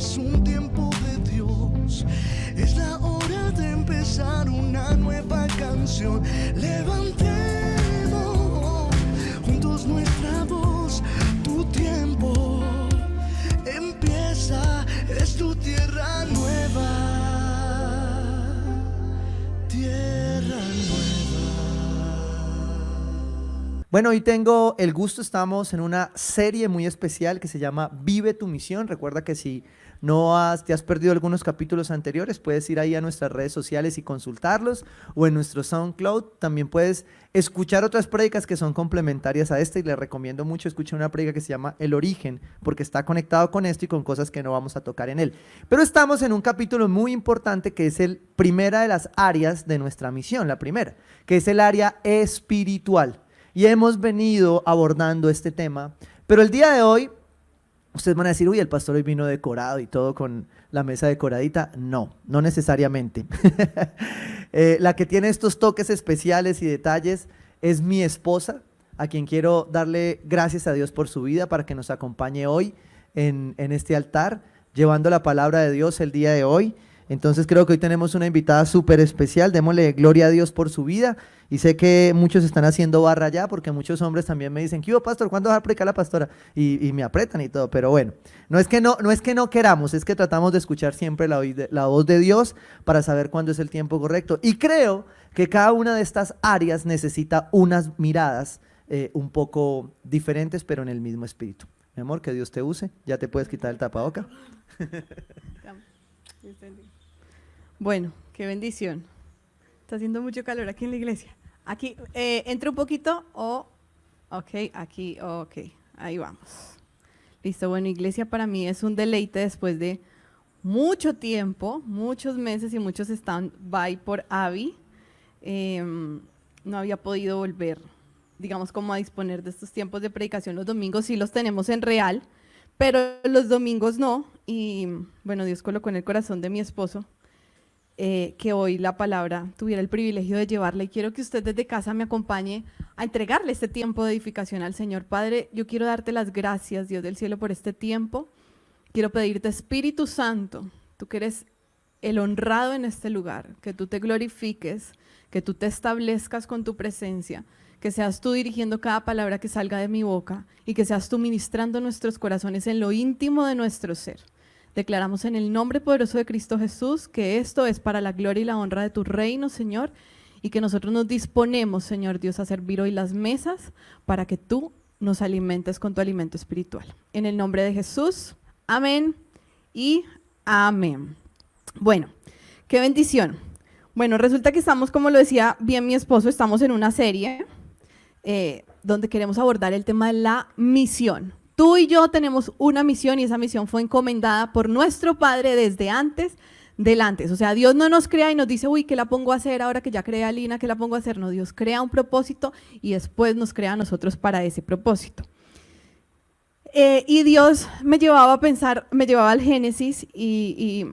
es un tiempo de Dios. Es la hora de empezar una nueva canción. Levantemos juntos nuestra voz. Tu tiempo empieza, es tu tierra nueva. Tierra nueva. Bueno, hoy tengo el gusto, estamos en una serie muy especial que se llama Vive tu Misión. Recuerda que si te has perdido algunos capítulos anteriores, puedes ir ahí a nuestras redes sociales y consultarlos, o en nuestro SoundCloud. También puedes escuchar otras prédicas que son complementarias a esta, y les recomiendo mucho escuchar una prédica que se llama El Origen, porque está conectado con esto y con cosas que no vamos a tocar en él. Pero estamos en un capítulo muy importante que es el primera de las áreas de nuestra misión, la primera, que es el área espiritual. Y hemos venido abordando este tema, pero el día de hoy, ustedes van a decir, uy, el pastor hoy vino decorado y todo con la mesa decoradita. No, no necesariamente. La que tiene estos toques especiales y detalles es mi esposa, a quien quiero darle gracias a Dios por su vida, para que nos acompañe hoy en este altar, llevando la palabra de Dios el día de hoy. Entonces creo que hoy tenemos una invitada súper especial. Démosle gloria a Dios por su vida. Y sé que muchos están haciendo barra ya, porque muchos hombres también me dicen, ¿qué hubo, pastor? ¿Cuándo va a predicar la pastora? Y me apretan y todo. Pero bueno, no es que no queramos, es que tratamos de escuchar siempre la voz de Dios para saber cuándo es el tiempo correcto. Y creo que cada una de estas áreas necesita unas miradas un poco diferentes, pero en el mismo espíritu. Mi amor, que Dios te use. Ya te puedes quitar el tapaboca. Bueno, qué bendición. Está haciendo mucho calor aquí en la iglesia. Aquí, entra un poquito, aquí, ahí vamos. Listo, bueno, iglesia para mí es un deleite después de mucho tiempo, muchos meses y muchos stand-by por Abby. No había podido volver, digamos, como a disponer de estos tiempos de predicación. Los domingos sí los tenemos en real, pero los domingos no. Y bueno, Dios colocó en el corazón de mi esposo que hoy la palabra tuviera el privilegio de llevarla, y quiero que usted desde casa me acompañe a entregarle este tiempo de edificación al Señor. Padre, yo quiero darte las gracias, Dios del cielo, por este tiempo. Quiero pedirte, Espíritu Santo, tú que eres el honrado en este lugar, que tú te glorifiques, que tú te establezcas con tu presencia, que seas tú dirigiendo cada palabra que salga de mi boca, y que seas tú ministrando nuestros corazones en lo íntimo de nuestro ser. Declaramos en el nombre poderoso de Cristo Jesús que esto es para la gloria y la honra de tu reino, Señor, y que nosotros nos disponemos, Señor Dios, a servir hoy las mesas para que tú nos alimentes con tu alimento espiritual. En el nombre de Jesús, amén y amén. Bueno, qué bendición. Bueno, resulta que estamos, como lo decía bien mi esposo, estamos en una serie donde queremos abordar el tema de la misión. Tú y yo tenemos una misión, y esa misión fue encomendada por nuestro Padre desde antes del antes. O sea, Dios no nos crea y nos dice, uy, ¿qué la pongo a hacer ahora que ya creé a Lina? ¿Qué la pongo a hacer? No, Dios crea un propósito y después nos crea a nosotros para ese propósito. Y Dios me llevaba a pensar, me llevaba al Génesis y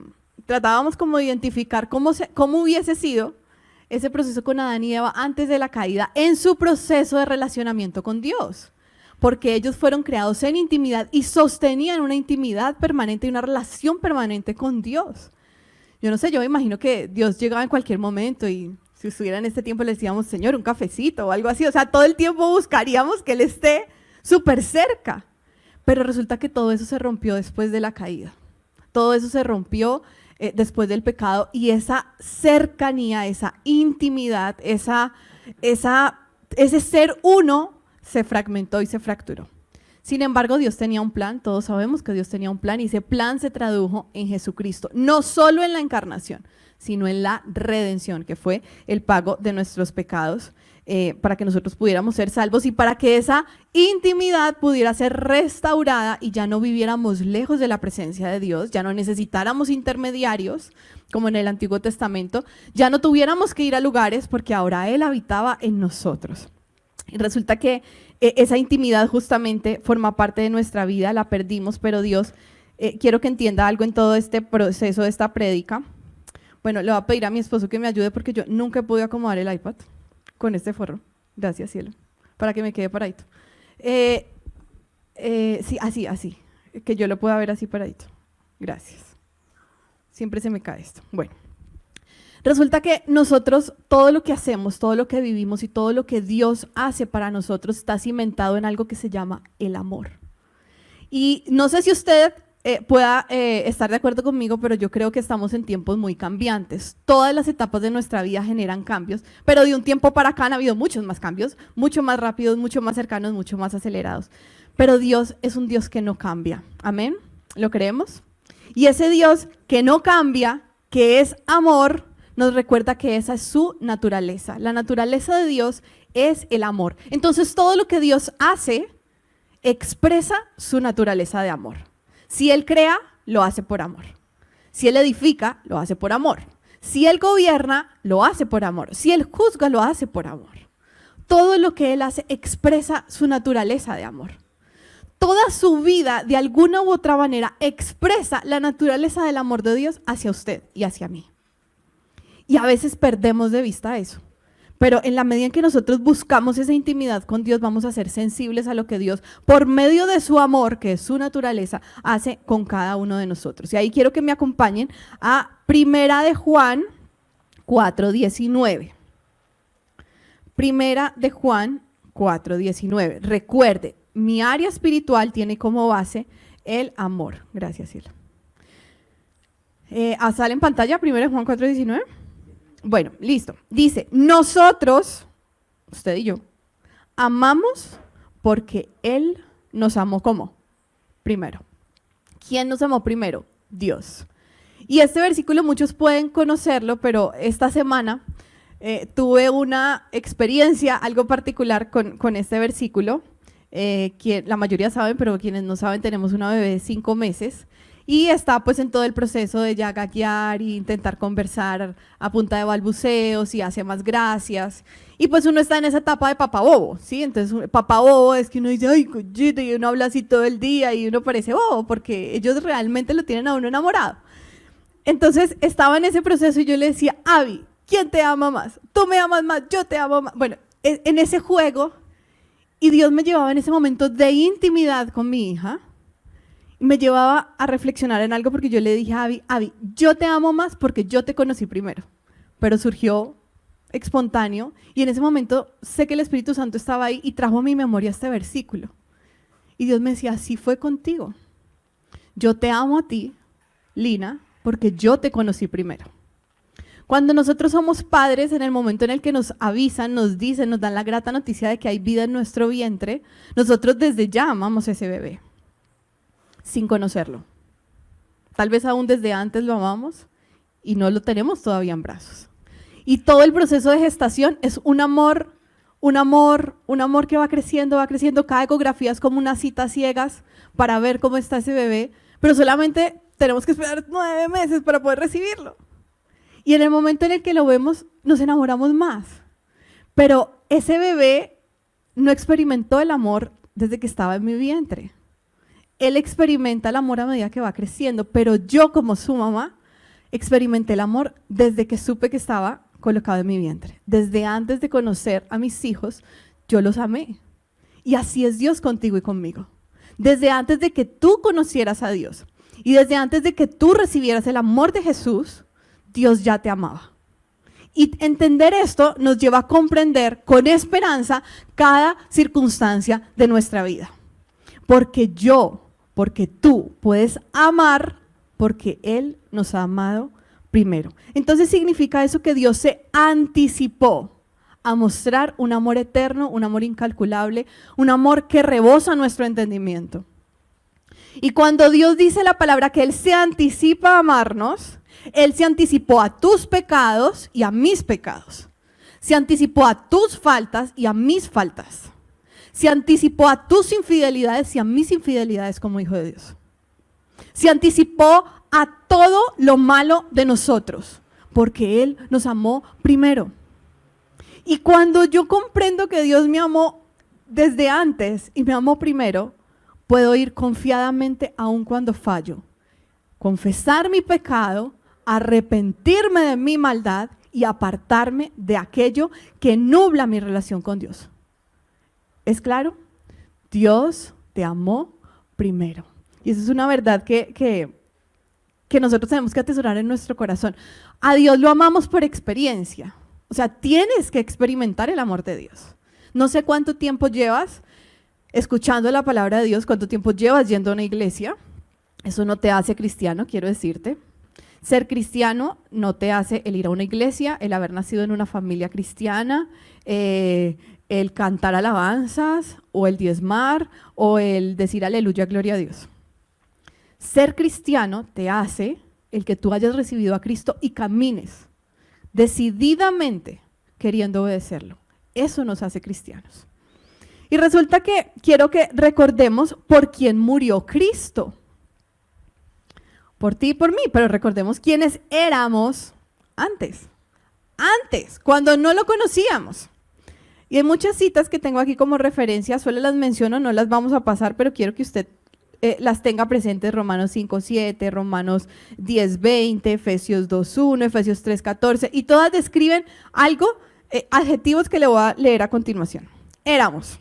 tratábamos como de identificar cómo hubiese sido ese proceso con Adán y Eva antes de la caída en su proceso de relacionamiento con Dios. Porque ellos fueron creados en intimidad y sostenían una intimidad permanente y una relación permanente con Dios. Yo no sé, yo me imagino que Dios llegaba en cualquier momento y si estuviera en este tiempo le decíamos, Señor, un cafecito o algo así. O sea, todo el tiempo buscaríamos que Él esté súper cerca. Pero resulta que todo eso se rompió después de la caída. Todo eso se rompió después del pecado, y esa cercanía, esa intimidad, ese ser uno se fragmentó y se fracturó. Sin embargo, Dios tenía un plan, todos sabemos que Dios tenía un plan, y ese plan se tradujo en Jesucristo, no solo en la encarnación, sino en la redención, que fue el pago de nuestros pecados, para que nosotros pudiéramos ser salvos y para que esa intimidad pudiera ser restaurada y ya no viviéramos lejos de la presencia de Dios, ya no necesitáramos intermediarios como en el Antiguo Testamento, ya no tuviéramos que ir a lugares porque ahora Él habitaba en nosotros. Y resulta que esa intimidad justamente forma parte de nuestra vida, la perdimos, pero Dios, quiero que entienda algo en todo este proceso de esta prédica. Bueno, le voy a pedir a mi esposo que me ayude porque yo nunca pude acomodar el iPad con este forro. Gracias, cielo, para que me quede paradito. Sí, así, que yo lo pueda ver así paradito. Gracias. Siempre se me cae esto. Bueno. Resulta que nosotros, todo lo que hacemos, todo lo que vivimos y todo lo que Dios hace para nosotros está cimentado en algo que se llama el amor. Y no sé si usted pueda estar de acuerdo conmigo, pero yo creo que estamos en tiempos muy cambiantes. Todas las etapas de nuestra vida generan cambios, pero de un tiempo para acá han habido muchos más cambios, mucho más rápidos, mucho más cercanos, mucho más acelerados. Pero Dios es un Dios que no cambia. ¿Amén? ¿Lo creemos? Y ese Dios que no cambia, que es amor, nos recuerda que esa es su naturaleza. La naturaleza de Dios es el amor. Entonces, todo lo que Dios hace expresa su naturaleza de amor. Si Él crea, lo hace por amor. Si Él edifica, lo hace por amor. Si Él gobierna, lo hace por amor. Si Él juzga, lo hace por amor. Todo lo que Él hace expresa su naturaleza de amor. Toda su vida, de alguna u otra manera, expresa la naturaleza del amor de Dios hacia usted y hacia mí. Y a veces perdemos de vista eso. Pero en la medida en que nosotros buscamos esa intimidad con Dios, vamos a ser sensibles a lo que Dios, por medio de su amor, que es su naturaleza, hace con cada uno de nosotros. Y ahí quiero que me acompañen a Primera de Juan 4:19. Primera de Juan 4:19. Recuerde, mi área espiritual tiene como base el amor. Gracias, Silvia. ¿Sale en pantalla Primera de Juan 4:19? Bueno, listo. Dice, nosotros, usted y yo, amamos porque Él nos amó como primero. ¿Quién nos amó primero? Dios. Y este versículo muchos pueden conocerlo, pero esta semana tuve una experiencia algo particular con este versículo. La mayoría saben, pero quienes no saben, tenemos una bebé de 5 meses. Y está pues en todo el proceso de ya gaguear e intentar conversar a punta de balbuceos y hace más gracias. Y pues uno está en esa etapa de papá bobo, ¿sí? Entonces papá bobo es que uno dice, ay, cochito, y uno habla así todo el día y uno parece bobo porque ellos realmente lo tienen a uno enamorado. Entonces estaba en ese proceso y yo le decía, Abby, ¿quién te ama más? Tú me amas más, yo te amo más. Bueno, en ese juego, y Dios me llevaba en ese momento de intimidad con mi hija, me llevaba a reflexionar en algo porque yo le dije a Abby, yo te amo más porque yo te conocí primero, pero surgió espontáneo y en ese momento sé que el Espíritu Santo estaba ahí y trajo a mi memoria este versículo. Y Dios me decía, así fue contigo. Yo te amo a ti, Lina, porque yo te conocí primero. Cuando nosotros somos padres, en el momento en el que nos avisan, nos dicen, nos dan la grata noticia de que hay vida en nuestro vientre, nosotros desde ya amamos a ese bebé. Sin conocerlo. Tal vez aún desde antes lo amamos y no lo tenemos todavía en brazos. Y todo el proceso de gestación es un amor que va creciendo. Cada ecografía es como una cita a ciegas para ver cómo está ese bebé, pero solamente tenemos que esperar 9 meses para poder recibirlo. Y en el momento en el que lo vemos, nos enamoramos más. Pero ese bebé no experimentó el amor desde que estaba en mi vientre. Él experimenta el amor a medida que va creciendo, pero yo como su mamá experimenté el amor desde que supe que estaba colocado en mi vientre. Desde antes de conocer a mis hijos, yo los amé. Y así es Dios contigo y conmigo. Desde antes de que tú conocieras a Dios y desde antes de que tú recibieras el amor de Jesús, Dios ya te amaba. Y entender esto nos lleva a comprender con esperanza cada circunstancia de nuestra vida. Porque tú puedes amar porque Él nos ha amado primero. Entonces significa eso que Dios se anticipó a mostrar un amor eterno, un amor incalculable, un amor que rebosa nuestro entendimiento. Y cuando Dios dice la palabra que Él se anticipa a amarnos, Él se anticipó a tus pecados y a mis pecados. Se anticipó a tus faltas y a mis faltas. Se anticipó a tus infidelidades y a mis infidelidades como hijo de Dios. Se anticipó a todo lo malo de nosotros, porque Él nos amó primero. Y cuando yo comprendo que Dios me amó desde antes y me amó primero, puedo ir confiadamente aun cuando fallo, confesar mi pecado, arrepentirme de mi maldad y apartarme de aquello que nubla mi relación con Dios. ¿Es claro? Dios te amó primero. Y esa es una verdad que que nosotros tenemos que atesorar en nuestro corazón. A Dios lo amamos por experiencia. O sea, tienes que experimentar el amor de Dios. No sé cuánto tiempo llevas escuchando la palabra de Dios, cuánto tiempo llevas yendo a una iglesia. Eso no te hace cristiano, quiero decirte. Ser cristiano no te hace el ir a una iglesia, el haber nacido en una familia cristiana, el cantar alabanzas, o el diezmar, o el decir aleluya, gloria a Dios. Ser cristiano te hace el que tú hayas recibido a Cristo y camines decididamente queriendo obedecerlo. Eso nos hace cristianos. Y resulta que quiero que recordemos por quién murió Cristo. Por ti y por mí, pero recordemos quiénes éramos antes, cuando no lo conocíamos. Y hay muchas citas que tengo aquí como referencia, solo las menciono, no las vamos a pasar, pero quiero que usted las tenga presentes: Romanos 5:7, Romanos 10:20, Efesios 2:1, Efesios 3:14, y todas describen algo, adjetivos que le voy a leer a continuación. Éramos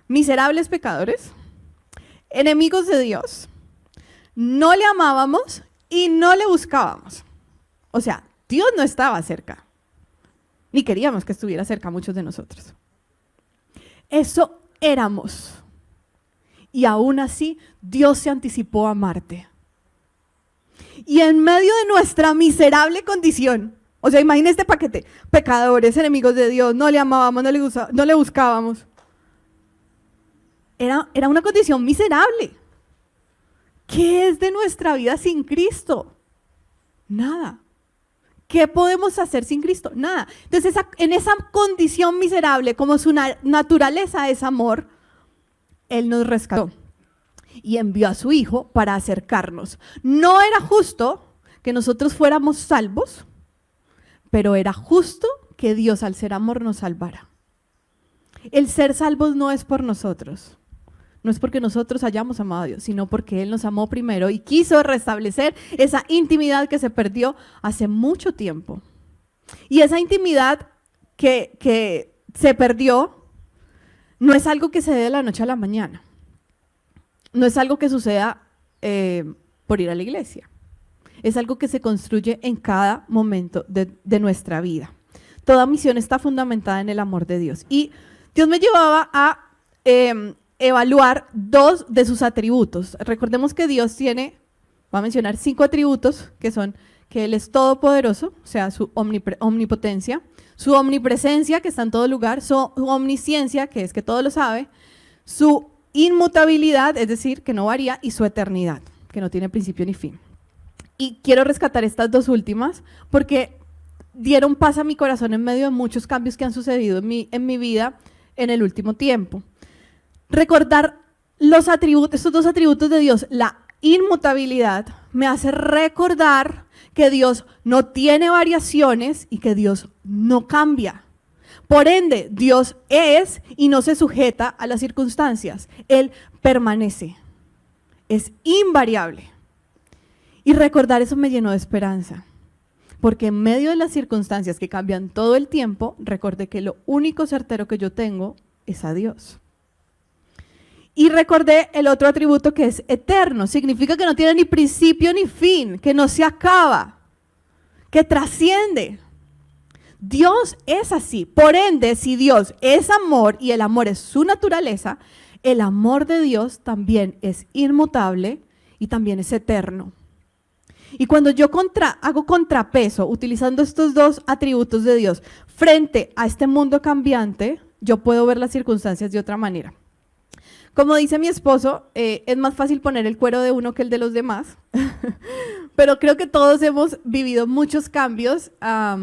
miserables pecadores, enemigos de Dios, no le amábamos y no le buscábamos. O sea, Dios no estaba cerca, ni queríamos que estuviera cerca a muchos de nosotros. Eso éramos. Y aún así, Dios se anticipó a amarte. Y en medio de nuestra miserable condición, o sea, imagina este paquete: pecadores, enemigos de Dios, no le amábamos, no le buscábamos. Era una condición miserable. ¿Qué es de nuestra vida sin Cristo? Nada. ¿Qué podemos hacer sin Cristo? Nada. Entonces, en esa condición miserable, como su naturaleza es amor, Él nos rescató y envió a su Hijo para acercarnos. No era justo que nosotros fuéramos salvos, pero era justo que Dios, al ser amor, nos salvara. El ser salvos no es por nosotros, no es porque nosotros hayamos amado a Dios, sino porque Él nos amó primero y quiso restablecer esa intimidad que se perdió hace mucho tiempo. Y esa intimidad que se perdió no es algo que se dé de la noche a la mañana. No es algo que suceda por ir a la iglesia. Es algo que se construye en cada momento de nuestra vida. Toda misión está fundamentada en el amor de Dios. Y Dios me llevaba a evaluar 2 de sus atributos. Recordemos que Dios tiene, voy a mencionar 5 atributos, que son que Él es todopoderoso, o sea, su omnipotencia, su omnipresencia, que está en todo lugar, su omnisciencia, que es que todo lo sabe, su inmutabilidad, es decir, que no varía, y su eternidad, que no tiene principio ni fin. Y quiero rescatar estas 2 últimas porque dieron paz a mi corazón en medio de muchos cambios que han sucedido en mi vida en el último tiempo. Recordar los atributos, estos 2 atributos de Dios, la inmutabilidad, me hace recordar que Dios no tiene variaciones y que Dios no cambia. Por ende, Dios es y no se sujeta a las circunstancias. Él permanece, es invariable. Y recordar eso me llenó de esperanza, porque en medio de las circunstancias que cambian todo el tiempo, recordé que lo único certero que yo tengo es a Dios. Y recordé el otro atributo, que es eterno. Significa que no tiene ni principio ni fin, que no se acaba, que trasciende. Dios es así. Por ende, si Dios es amor y el amor es su naturaleza, el amor de Dios también es inmutable y también es eterno. Y cuando yo hago contrapeso utilizando estos 2 atributos de Dios frente a este mundo cambiante, yo puedo ver las circunstancias de otra manera. Como dice mi esposo, es más fácil poner el cuero de uno que el de los demás, pero creo que todos hemos vivido muchos cambios a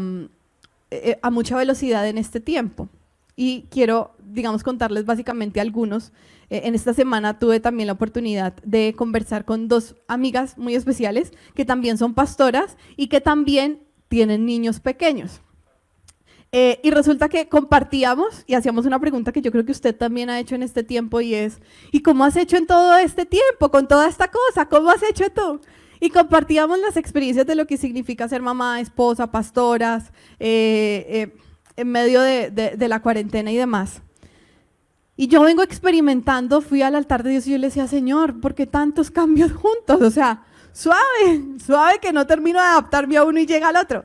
mucha velocidad en este tiempo. Y quiero, contarles básicamente algunos. En esta semana tuve también la oportunidad de conversar con 2 amigas muy especiales que también son pastoras y que también tienen niños pequeños. Y resulta que compartíamos y hacíamos una pregunta que yo creo que usted también ha hecho en este tiempo, y es: ¿y cómo has hecho en todo este tiempo, con toda esta cosa? ¿Cómo has hecho tú? Y compartíamos las experiencias de lo que significa ser mamá, esposa, pastoras, en medio de la cuarentena y demás. Y yo vengo experimentando, fui al altar de Dios y yo le decía: Señor, ¿por qué tantos cambios juntos? O sea, suave, suave que no termino de adaptarme a uno y llega al otro.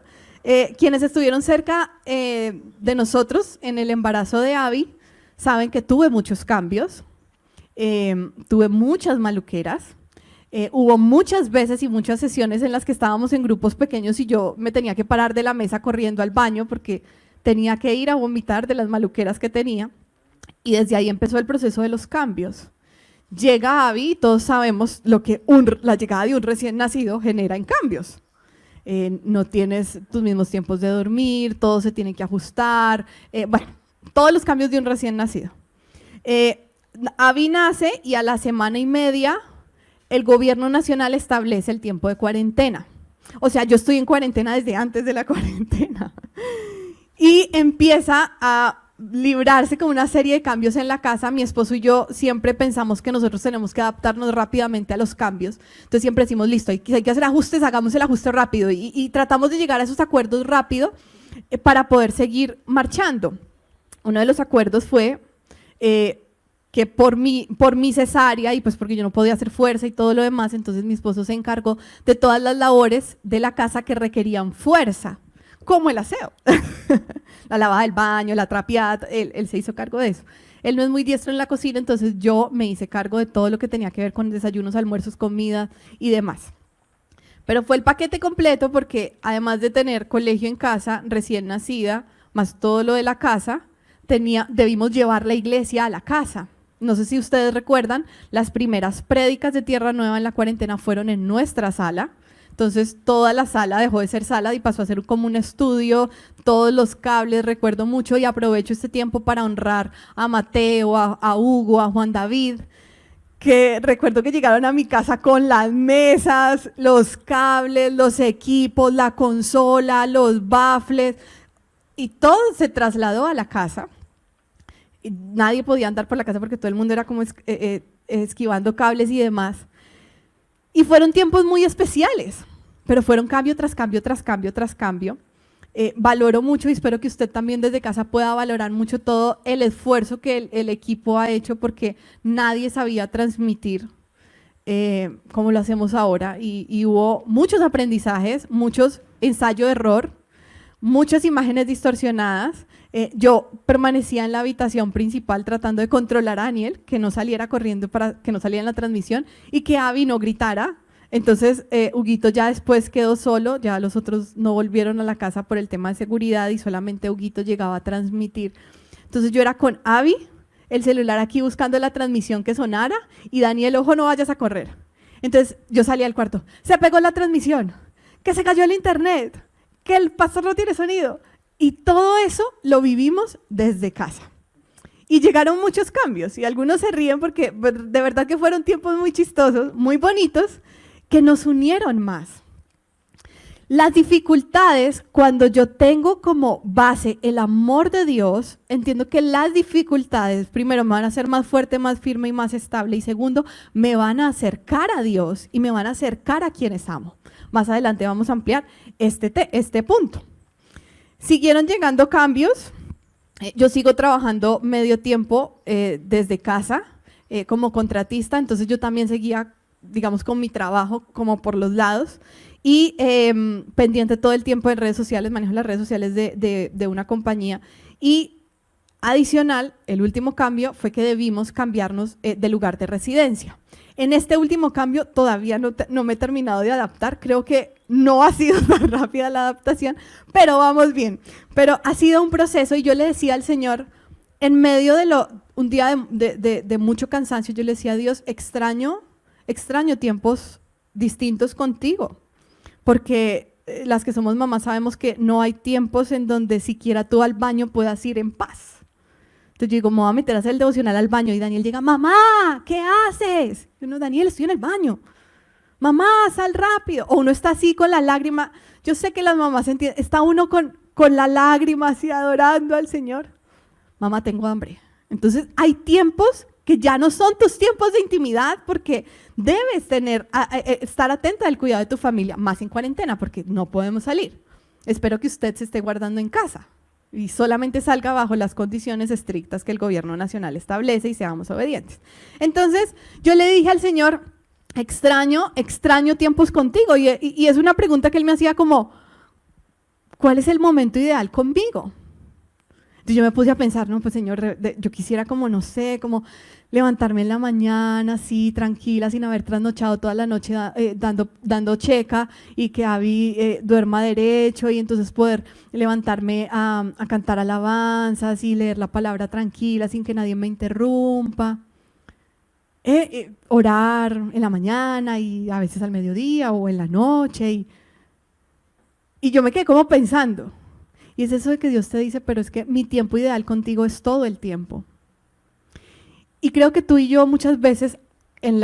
Quienes estuvieron cerca de nosotros en el embarazo de Abby saben que tuve muchos cambios, tuve muchas maluqueras, hubo muchas veces y muchas sesiones en las que estábamos en grupos pequeños y yo me tenía que parar de la mesa corriendo al baño porque tenía que ir a vomitar de las maluqueras que tenía, y desde ahí empezó el proceso de los cambios. Llega Abby y todos sabemos lo que la llegada de un recién nacido genera en cambios. No tienes tus mismos tiempos de dormir, todo se tiene que ajustar, bueno, todos los cambios de un recién nacido. Abby nace y a la semana y media el gobierno nacional establece el tiempo de cuarentena. O sea, yo estoy en cuarentena desde antes de la cuarentena. Y empieza a librarse con una serie de cambios en la casa. Mi esposo y yo siempre pensamos que nosotros tenemos que adaptarnos rápidamente a los cambios. Entonces siempre decimos, listo, hay que hacer ajustes, hagamos el ajuste rápido. Y tratamos de llegar a esos acuerdos rápido para poder seguir marchando. Uno de los acuerdos fue que por mi cesárea, y pues porque yo no podía hacer fuerza y todo lo demás, entonces mi esposo se encargó de todas las labores de la casa que requerían fuerza, como el aseo, la lavada del baño, la trapeada, él se hizo cargo de eso. Él no es muy diestro en la cocina, entonces yo me hice cargo de todo lo que tenía que ver con desayunos, almuerzos, comida y demás. Pero fue el paquete completo porque además de tener colegio en casa, recién nacida, más todo lo de la casa, debimos llevar la iglesia a la casa. No sé si ustedes recuerdan, las primeras prédicas de Tierra Nueva en la cuarentena fueron en nuestra sala. Entonces toda la sala dejó de ser sala y pasó a ser como un estudio, todos los cables, recuerdo mucho, y aprovecho este tiempo para honrar a Mateo, a Hugo, a Juan David, que recuerdo que llegaron a mi casa con las mesas, los cables, los equipos, la consola, los baffles, y todo se trasladó a la casa. Y nadie podía andar por la casa porque todo el mundo era como esquivando cables y demás. Y fueron tiempos muy especiales, pero fueron cambio tras cambio, tras cambio, tras cambio. Valoro mucho y espero que usted también desde casa pueda valorar mucho todo el esfuerzo que el equipo ha hecho, porque nadie sabía transmitir como lo hacemos ahora. Y hubo muchos aprendizajes, muchos ensayo-error, muchas imágenes distorsionadas. Yo permanecía en la habitación principal tratando de controlar a Daniel, que no saliera corriendo, para que no saliera en la transmisión, y que Abby no gritara. Entonces Huguito ya después quedó solo, ya los otros no volvieron a la casa por el tema de seguridad y solamente Huguito llegaba a transmitir. Entonces yo era con Abby, el celular aquí buscando la transmisión que sonara, y Daniel, ojo, no vayas a correr. Entonces yo salía al cuarto, se pegó la transmisión, que se cayó el internet, que el pastor no tiene sonido. Y todo eso lo vivimos desde casa. Y llegaron muchos cambios, y algunos se ríen porque de verdad que fueron tiempos muy chistosos, muy bonitos, que nos unieron más. Las dificultades, cuando yo tengo como base el amor de Dios, entiendo que las dificultades, primero, me van a hacer más fuerte, más firme y más estable, y segundo, me van a acercar a Dios y me van a acercar a quienes amo. Más adelante vamos a ampliar este punto. Siguieron llegando cambios. Yo sigo trabajando medio tiempo desde casa como contratista, entonces yo también seguía, digamos, con mi trabajo como por los lados, y pendiente todo el tiempo en redes sociales, manejo las redes sociales de una compañía. Y adicional, el último cambio fue que debimos cambiarnos de lugar de residencia. En este último cambio todavía no me he terminado de adaptar, creo que no ha sido tan rápida la adaptación, pero vamos bien. Pero ha sido un proceso, y yo le decía al Señor, en medio de un día de mucho cansancio, yo le decía a Dios, extraño tiempos distintos contigo, porque las que somos mamás sabemos que no hay tiempos en donde siquiera tú al baño puedas ir en paz. Entonces yo digo, me voy a meter a hacer el devocional al baño, y Daniel llega, mamá, ¿qué haces? Yo no, Daniel, estoy en el baño. Mamá, sal rápido. O uno está así con la lágrima. Yo sé que las mamás entienden, está uno con la lágrima así adorando al Señor. Mamá, tengo hambre. Entonces hay tiempos que ya no son tus tiempos de intimidad, porque debes estar atenta al cuidado de tu familia, más en cuarentena, porque no podemos salir. Espero que usted se esté guardando en casa y solamente salga bajo las condiciones estrictas que el gobierno nacional establece y seamos obedientes. Entonces yo le dije al Señor, extraño tiempos contigo. Y es una pregunta que él me hacía como, ¿cuál es el momento ideal conmigo? Entonces yo me puse a pensar, no, pues Señor, yo quisiera como, no sé, como levantarme en la mañana, así, tranquila, sin haber trasnochado toda la noche dando checa y que Abby duerma derecho y entonces poder levantarme a cantar alabanzas y leer la palabra tranquila sin que nadie me interrumpa. Orar en la mañana y a veces al mediodía o en la noche. Y yo me quedé como pensando. Y es eso de que Dios te dice, pero es que mi tiempo ideal contigo es todo el tiempo. Y creo que tú y yo muchas veces en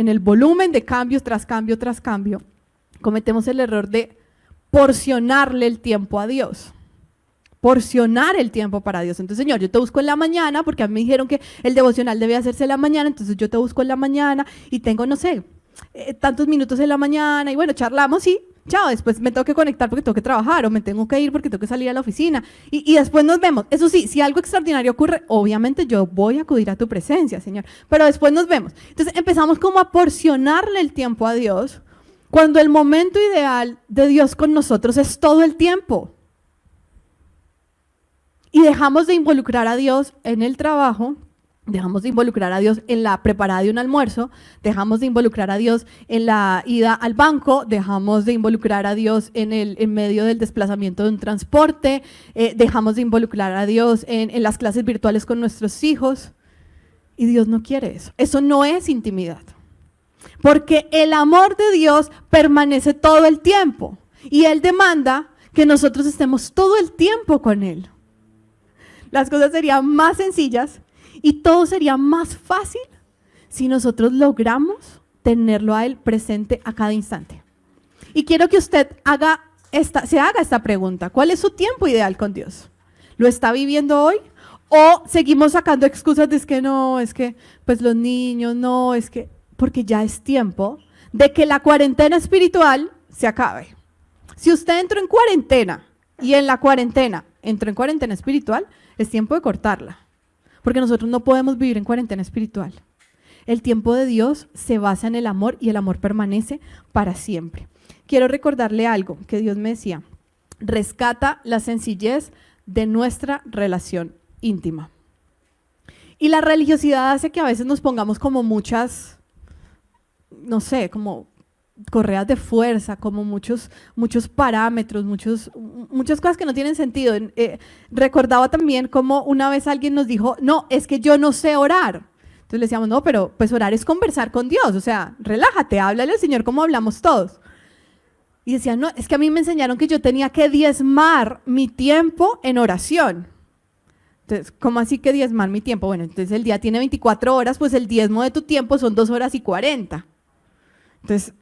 el volumen de cambios tras cambio tras cambio, cometemos el error de porcionarle el tiempo a Dios. Porcionar el tiempo para Dios. Entonces, Señor, yo te busco en la mañana porque a mí me dijeron que el devocional debe hacerse en la mañana, entonces yo te busco en la mañana y tengo, no sé, tantos minutos en la mañana y bueno, charlamos y chao, después me tengo que conectar porque tengo que trabajar o me tengo que ir porque tengo que salir a la oficina y después nos vemos. Eso sí, si algo extraordinario ocurre, obviamente yo voy a acudir a tu presencia, Señor, pero después nos vemos. Entonces empezamos como a porcionarle el tiempo a Dios cuando el momento ideal de Dios con nosotros es todo el tiempo. Y dejamos de involucrar a Dios en el trabajo, dejamos de involucrar a Dios en la preparada de un almuerzo, dejamos de involucrar a Dios en la ida al banco, dejamos de involucrar a Dios en medio del desplazamiento de un transporte, dejamos de involucrar a Dios en las clases virtuales con nuestros hijos. Y Dios no quiere eso. Eso no es intimidad. Porque el amor de Dios permanece todo el tiempo. Y Él demanda que nosotros estemos todo el tiempo con Él. Las cosas serían más sencillas y todo sería más fácil si nosotros logramos tenerlo a Él presente a cada instante. Y quiero que usted se haga esta pregunta. ¿Cuál es su tiempo ideal con Dios? ¿Lo está viviendo hoy? ¿O seguimos sacando excusas de es que no, es que pues los niños, no, es que… Porque ya es tiempo de que la cuarentena espiritual se acabe. Si usted entró en cuarentena y en la cuarentena entró en cuarentena espiritual, es tiempo de cortarla, porque nosotros no podemos vivir en cuarentena espiritual. El tiempo de Dios se basa en el amor y el amor permanece para siempre. Quiero recordarle algo que Dios me decía, rescata la sencillez de nuestra relación íntima. Y la religiosidad hace que a veces nos pongamos como muchas, no sé, como correas de fuerza, como muchos parámetros, muchas cosas que no tienen sentido. Recordaba también como una vez alguien nos dijo, no, es que yo no sé orar. Entonces le decíamos, no, pero pues orar es conversar con Dios, o sea, relájate, háblale al Señor como hablamos todos. Y decía, no, es que a mí me enseñaron que yo tenía que diezmar mi tiempo en oración. Entonces, ¿cómo así que diezmar mi tiempo? Bueno, entonces el día tiene 24 horas, pues el diezmo de tu tiempo son 2 horas y 40. Entonces,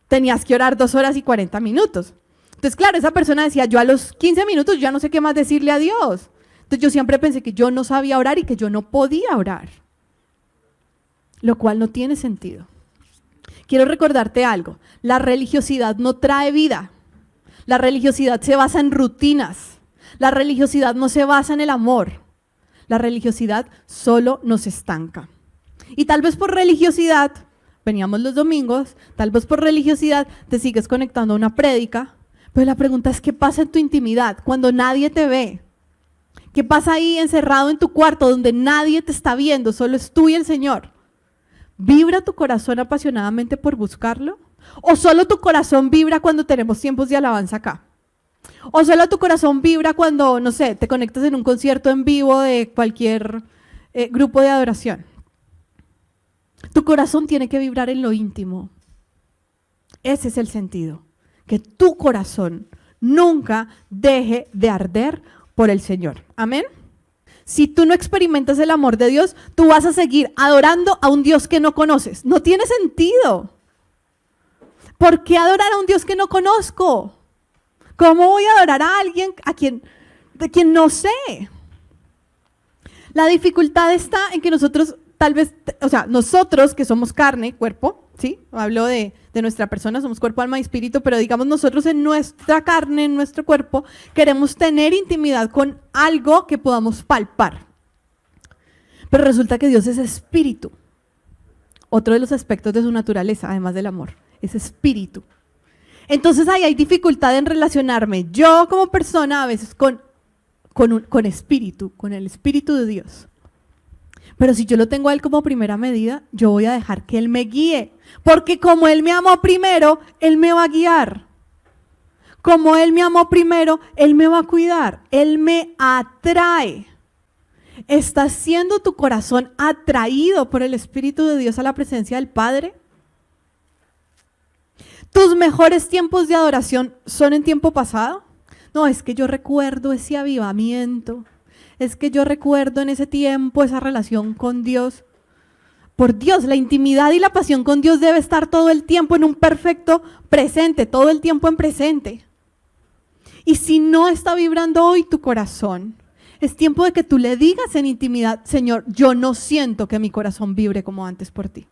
tenías que orar 2 horas y 40 minutos. Entonces, claro, esa persona decía, yo a los 15 minutos ya no sé qué más decirle a Dios. Entonces, yo siempre pensé que yo no sabía orar y que yo no podía orar, lo cual no tiene sentido. Quiero recordarte algo, la religiosidad no trae vida. La religiosidad se basa en rutinas. La religiosidad no se basa en el amor. La religiosidad solo nos estanca. Y tal vez por religiosidad veníamos los domingos, tal vez por religiosidad te sigues conectando a una prédica, pero la pregunta es, ¿qué pasa en tu intimidad cuando nadie te ve? ¿Qué pasa ahí encerrado en tu cuarto donde nadie te está viendo, solo es tú y el Señor? ¿Vibra tu corazón apasionadamente por buscarlo? ¿O solo tu corazón vibra cuando tenemos tiempos de alabanza acá? ¿O solo tu corazón vibra cuando, no sé, te conectas en un concierto en vivo de cualquier grupo de adoración? Tu corazón tiene que vibrar en lo íntimo. Ese es el sentido. Que tu corazón nunca deje de arder por el Señor. Amén. Si tú no experimentas el amor de Dios, tú vas a seguir adorando a un Dios que no conoces. No tiene sentido. ¿Por qué adorar a un Dios que no conozco? ¿Cómo voy a adorar a alguien de quien no sé? La dificultad está en que nosotros tal vez, o sea, nosotros que somos carne, cuerpo, ¿sí? Hablo de nuestra persona, somos cuerpo, alma y espíritu, pero digamos nosotros en nuestra carne, en nuestro cuerpo, queremos tener intimidad con algo que podamos palpar. Pero resulta que Dios es espíritu. otro de los aspectos de su naturaleza, además del amor, es espíritu. Entonces ahí hay dificultad en relacionarme yo como persona a veces con espíritu, con el Espíritu de Dios. Pero si yo lo tengo a Él como primera medida, yo voy a dejar que Él me guíe, porque como Él me amó primero, Él me va a guiar. Como Él me amó primero, Él me va a cuidar, Él me atrae. ¿Está siendo tu corazón atraído por el Espíritu de Dios a la presencia del Padre? ¿Tus mejores tiempos de adoración son en tiempo pasado? No, es que yo recuerdo ese avivamiento, es que yo recuerdo en ese tiempo esa relación con Dios. Por Dios, la intimidad y la pasión con Dios debe estar todo el tiempo en un perfecto presente, todo el tiempo en presente. Y si no está vibrando hoy tu corazón, es tiempo de que tú le digas en intimidad, Señor, yo no siento que mi corazón vibre como antes por ti.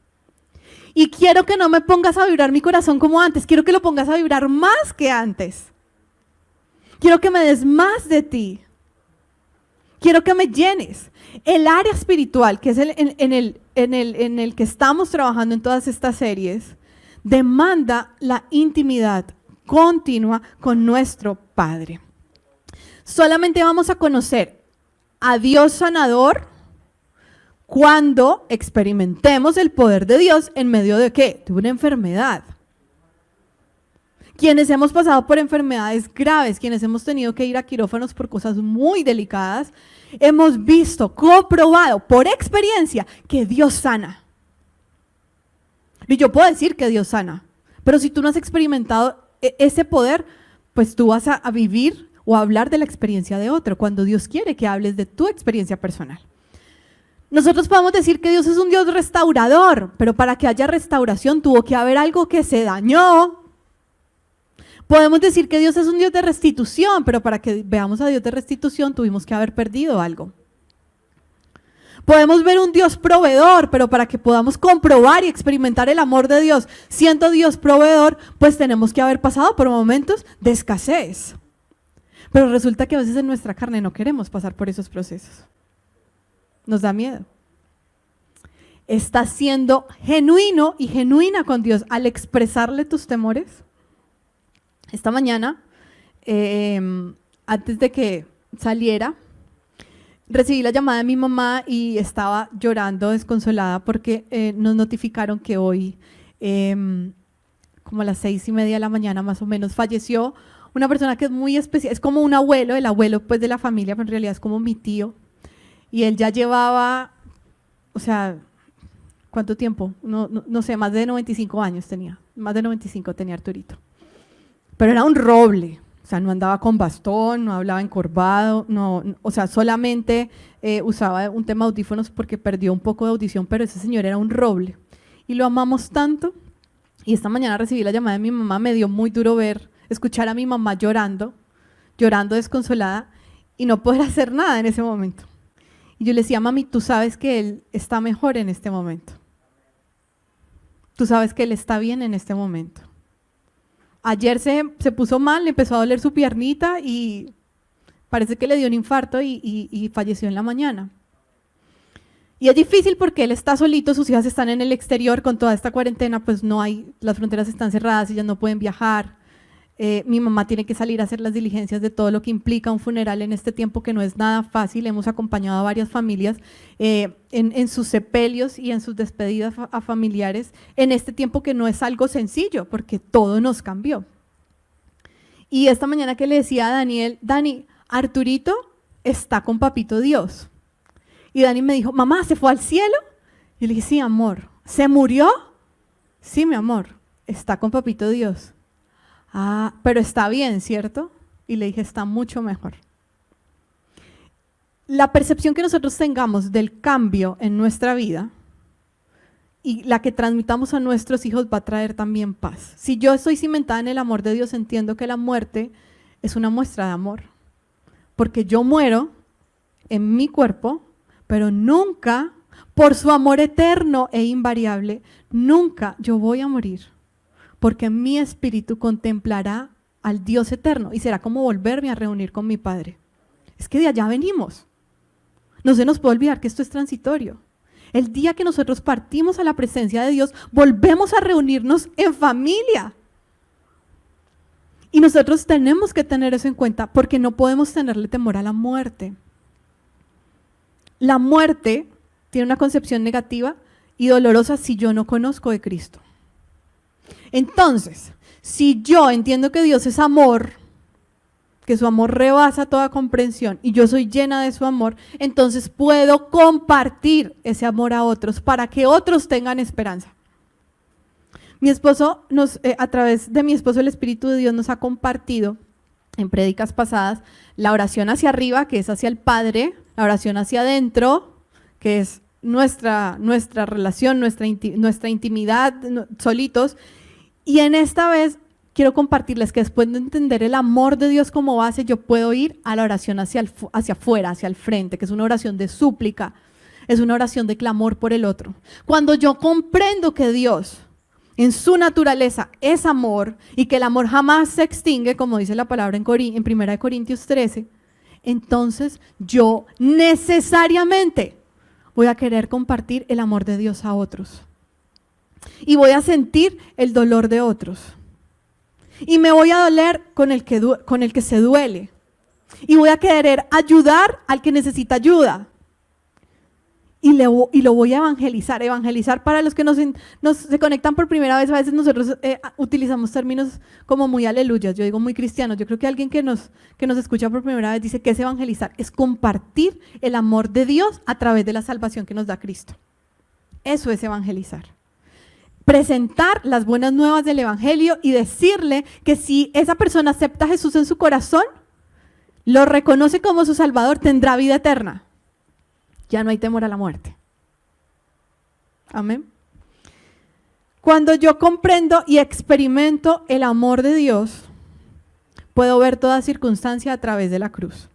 Y quiero que no me pongas a vibrar mi corazón como antes, quiero que lo pongas a vibrar más que antes. Quiero que me des más de ti. Quiero que me llenes. El área espiritual, que es en el que estamos trabajando en todas estas series, demanda la intimidad continua con nuestro Padre. Solamente vamos a conocer a Dios sanador cuando experimentemos el poder de Dios en medio de ¿qué? De una enfermedad. Quienes hemos pasado por enfermedades graves, quienes hemos tenido que ir a quirófanos por cosas muy delicadas, hemos visto, comprobado por experiencia que Dios sana. Y yo puedo decir que Dios sana, pero si tú no has experimentado ese poder, pues tú vas a vivir o a hablar de la experiencia de otro, cuando Dios quiere que hables de tu experiencia personal. Nosotros podemos decir que Dios es un Dios restaurador, pero para que haya restauración tuvo que haber algo que se dañó. Podemos decir que Dios es un Dios de restitución, pero para que veamos a Dios de restitución tuvimos que haber perdido algo. Podemos ver un Dios proveedor, pero para que podamos comprobar y experimentar el amor de Dios, siendo Dios proveedor, pues tenemos que haber pasado por momentos de escasez. Pero resulta que a veces en nuestra carne no queremos pasar por esos procesos. Nos da miedo. ¿Estás siendo genuino y genuina con Dios al expresarle tus temores? Esta mañana, antes de que saliera, recibí la llamada de mi mamá y estaba llorando desconsolada porque nos notificaron que hoy, como a las 6:30 de la mañana más o menos, falleció una persona que es muy especial, es como un abuelo, el abuelo pues de la familia, pero en realidad es como mi tío. Y él ya llevaba, o sea, ¿cuánto tiempo? No sé, más de 95 años tenía, más de 95 tenía Arturito. Pero era un roble, o sea, no andaba con bastón, no hablaba encorvado, o sea, solamente usaba un tema de audífonos porque perdió un poco de audición, pero ese señor era un roble. Y lo amamos tanto, y esta mañana recibí la llamada de mi mamá, me dio muy duro escuchar a mi mamá llorando desconsolada, y no poder hacer nada en ese momento. Y yo le decía, mami, tú sabes que él está mejor en este momento. Tú sabes que él está bien en este momento. Ayer se puso mal, le empezó a doler su piernita y parece que le dio un infarto y falleció en la mañana. Y es difícil porque él está solito, sus hijas están en el exterior con toda esta cuarentena, pues las fronteras están cerradas, ellas no pueden viajar. Mi mamá tiene que salir a hacer las diligencias de todo lo que implica un funeral en este tiempo que no es nada fácil. Hemos acompañado a varias familias en sus sepelios y en sus despedidas a familiares en este tiempo que no es algo sencillo porque todo nos cambió. Y esta mañana que le decía a Daniel, Dani, Arturito está con papito Dios. Y Dani me dijo, mamá, ¿se fue al cielo? Y le dije, sí, amor. ¿Se murió? Sí, mi amor, está con papito Dios. Ah, pero está bien, ¿cierto? Y le dije, está mucho mejor. La percepción que nosotros tengamos del cambio en nuestra vida y la que transmitamos a nuestros hijos va a traer también paz. Si yo estoy cimentada en el amor de Dios, entiendo que la muerte es una muestra de amor. Porque yo muero en mi cuerpo, pero nunca, por su amor eterno e invariable, nunca yo voy a morir. Porque mi espíritu contemplará al Dios eterno y será como volverme a reunir con mi Padre. Es que de allá venimos. No se nos puede olvidar que esto es transitorio. El día que nosotros partimos a la presencia de Dios, volvemos a reunirnos en familia. Y nosotros tenemos que tener eso en cuenta porque no podemos tenerle temor a la muerte. La muerte tiene una concepción negativa y dolorosa si yo no conozco de Cristo. Entonces, si yo entiendo que Dios es amor, que su amor rebasa toda comprensión y yo soy llena de su amor, entonces puedo compartir ese amor a otros para que otros tengan esperanza. Mi esposo, a través de mi esposo, el Espíritu de Dios nos ha compartido en prédicas pasadas la oración hacia arriba, que es hacia el Padre, la oración hacia adentro, que es nuestra relación, nuestra intimidad solitos. Y en esta vez quiero compartirles que después de entender el amor de Dios como base, yo puedo ir a la oración hacia afuera, hacia el frente, que es una oración de súplica, es una oración de clamor por el otro. Cuando yo comprendo que Dios en su naturaleza es amor y que el amor jamás se extingue, como dice la palabra en 1 Corintios 13, entonces yo necesariamente voy a querer compartir el amor de Dios a otros. Y voy a sentir el dolor de otros. Y me voy a doler con el que se duele. Y voy a querer ayudar al que necesita ayuda. Y lo voy a evangelizar. Evangelizar, para los que se conectan por primera vez, a veces nosotros utilizamos términos como muy aleluyas, yo digo muy cristianos. Yo creo que alguien que nos escucha por primera vez dice que es evangelizar, es compartir el amor de Dios a través de la salvación que nos da Cristo. Eso es evangelizar. Presentar las buenas nuevas del evangelio y decirle que si esa persona acepta a Jesús en su corazón, lo reconoce como su Salvador, tendrá vida eterna. Ya no hay temor a la muerte. Amén. Cuando yo comprendo y experimento el amor de Dios, puedo ver toda circunstancia a través de la cruz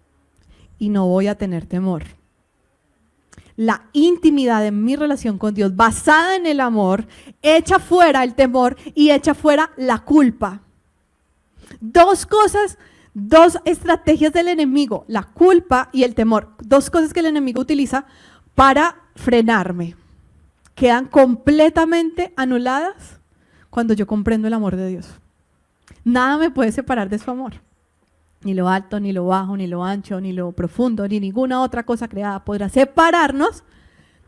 y no voy a tener temor. La intimidad de mi relación con Dios, basada en el amor, echa fuera el temor y echa fuera la culpa. Dos estrategias del enemigo, la culpa y el temor. Dos cosas que el enemigo utiliza para frenarme. Quedan completamente anuladas cuando yo comprendo el amor de Dios. Nada me puede separar de su amor. Ni lo alto, ni lo bajo, ni lo ancho, ni lo profundo, ni ninguna otra cosa creada podrá separarnos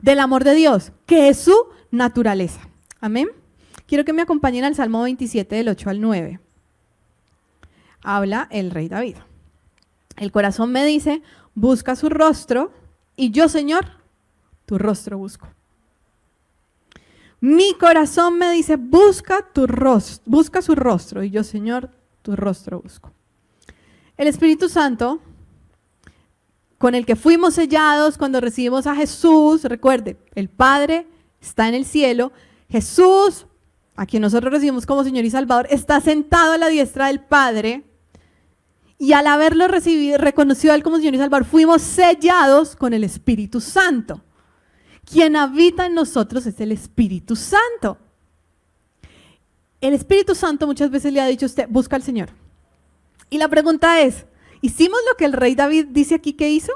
del amor de Dios, que es su naturaleza. Amén. Quiero que me acompañen al Salmo 27, del 8 al 9. Habla el rey David. El corazón me dice, busca su rostro, y yo, Señor, tu rostro busco. Mi corazón me dice, busca su rostro, y yo, Señor, tu rostro busco. El Espíritu Santo, con el que fuimos sellados cuando recibimos a Jesús, recuerde, el Padre está en el cielo, Jesús, a quien nosotros recibimos como Señor y Salvador, está sentado a la diestra del Padre, y al haberlo reconocido a Él como Señor y Salvador, fuimos sellados con el Espíritu Santo. Quien habita en nosotros es el Espíritu Santo. El Espíritu Santo muchas veces le ha dicho a usted, busca al Señor. Y la pregunta es, ¿hicimos lo que el rey David dice aquí que hizo?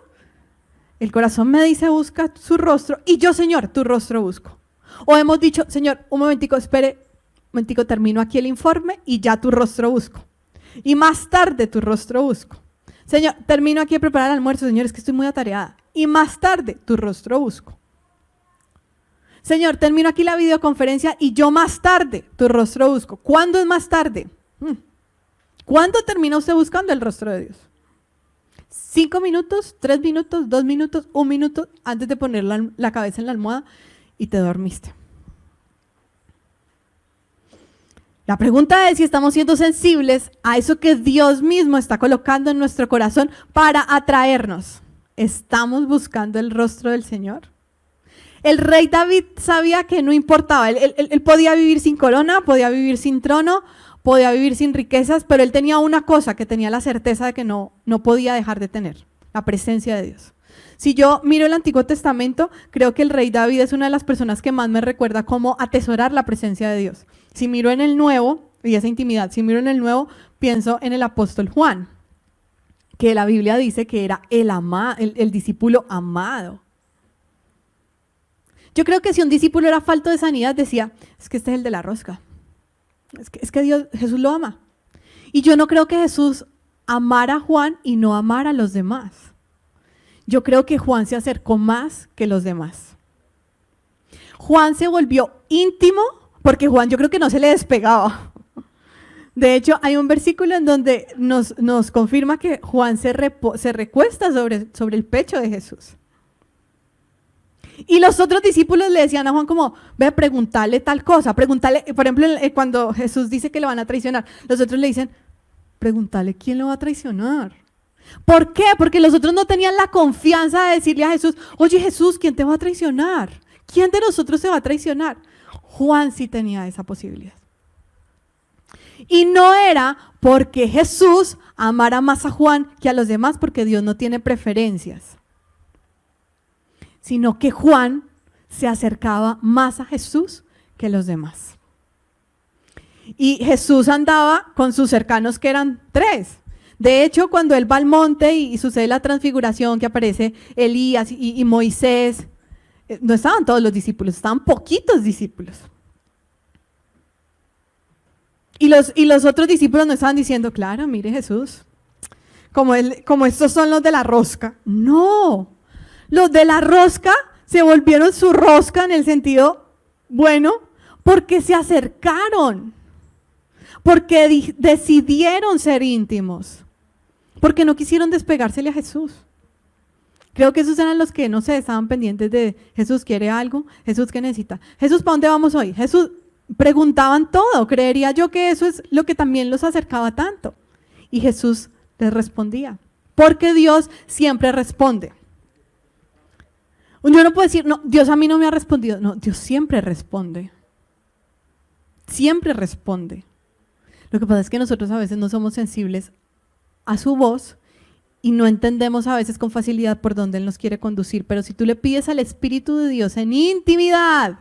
El corazón me dice, busca su rostro, y yo, Señor, tu rostro busco. O hemos dicho, Señor, un momentico, espere, un momentico, termino aquí el informe y ya tu rostro busco. Y más tarde tu rostro busco. Señor, termino aquí de preparar el almuerzo, Señor, es que estoy muy atareada. Y más tarde tu rostro busco. Señor, termino aquí la videoconferencia y yo más tarde tu rostro busco. ¿Cuándo es más tarde? ¿Cuándo termina usted buscando el rostro de Dios? 5 minutos, 3 minutos, 2 minutos, 1 minuto antes de poner la cabeza en la almohada y te dormiste. La pregunta es si estamos siendo sensibles a eso que Dios mismo está colocando en nuestro corazón para atraernos. ¿Estamos buscando el rostro del Señor? El rey David sabía que no importaba, él podía vivir sin corona, podía vivir sin trono, podía vivir sin riquezas, pero él tenía una cosa que tenía la certeza de que no podía dejar de tener, la presencia de Dios. Si yo miro el Antiguo Testamento, creo que el rey David es una de las personas que más me recuerda cómo atesorar la presencia de Dios. Si miro en el Nuevo, y esa intimidad, si miro en el Nuevo, pienso en el apóstol Juan, que la Biblia dice que era el discípulo amado. Yo creo que si un discípulo era falto de sanidad, decía, es que este es el de la rosca. Es que Jesús lo ama. Y yo no creo que Jesús amara a Juan y no amara a los demás. Yo creo que Juan se acercó más que los demás. Juan se volvió íntimo porque Juan yo creo que no se le despegaba. De hecho, hay un versículo en donde nos confirma que Juan se recuesta sobre el pecho de Jesús. Y los otros discípulos le decían a Juan como, ve, preguntarle tal cosa, preguntarle, por ejemplo, cuando Jesús dice que le van a traicionar, los otros le dicen, pregúntale quién lo va a traicionar. ¿Por qué? Porque los otros no tenían la confianza de decirle a Jesús, oye Jesús, ¿quién te va a traicionar? ¿Quién de nosotros se va a traicionar? Juan sí tenía esa posibilidad. Y no era porque Jesús amara más a Juan que a los demás, porque Dios no tiene preferencias, sino que Juan se acercaba más a Jesús que los demás. Y Jesús andaba con sus cercanos que eran 3. De hecho, cuando él va al monte y sucede la transfiguración, que aparece Elías y Moisés, no estaban todos los discípulos, estaban poquitos discípulos. Y los otros discípulos no estaban diciendo, claro, mire Jesús, como estos son los de la rosca. No, los de la rosca se volvieron su rosca en el sentido bueno, porque se acercaron, porque decidieron ser íntimos, porque no quisieron despegársele a Jesús. Creo que esos eran los que, no sé, estaban pendientes de Jesús quiere algo, Jesús qué necesita, Jesús ¿para dónde vamos hoy? Jesús, preguntaban todo, creería yo que eso es lo que también los acercaba tanto. Y Jesús les respondía, porque Dios siempre responde. Yo no puedo decir, no, Dios a mí no me ha respondido. No, Dios siempre responde. Siempre responde. Lo que pasa es que nosotros a veces no somos sensibles a su voz y no entendemos a veces con facilidad por dónde Él nos quiere conducir. Pero si tú le pides al Espíritu de Dios en intimidad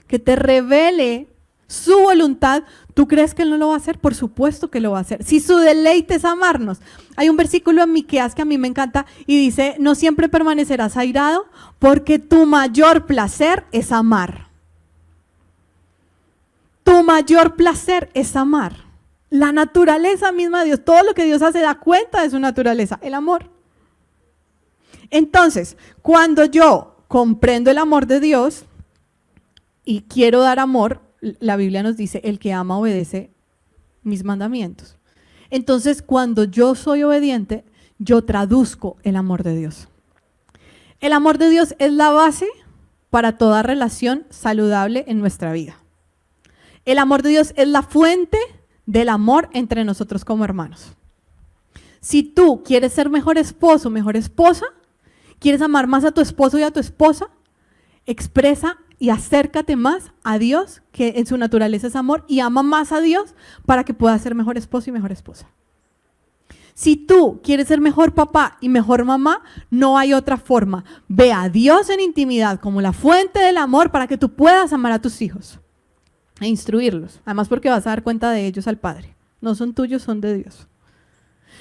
que te revele su voluntad, ¿tú crees que Él no lo va a hacer? Por supuesto que lo va a hacer. Si su deleite es amarnos. Hay un versículo en Miqueas que a mí me encanta y dice, no siempre permanecerás airado porque tu mayor placer es amar. Tu mayor placer es amar. La naturaleza misma de Dios, todo lo que Dios hace da cuenta de su naturaleza, el amor. Entonces, cuando yo comprendo el amor de Dios y quiero dar amor, la Biblia nos dice, el que ama obedece mis mandamientos. Entonces, cuando yo soy obediente, yo traduzco el amor de Dios. El amor de Dios es la base para toda relación saludable en nuestra vida. El amor de Dios es la fuente del amor entre nosotros como hermanos. Si tú quieres ser mejor esposo, mejor esposa, quieres amar más a tu esposo y a tu esposa, expresa y acércate más a Dios, que en su naturaleza es amor, y ama más a Dios para que puedas ser mejor esposo y mejor esposa. Si tú quieres ser mejor papá y mejor mamá, no hay otra forma. Ve a Dios en intimidad como la fuente del amor para que tú puedas amar a tus hijos e instruirlos. Además porque vas a dar cuenta de ellos al Padre. No son tuyos, son de Dios.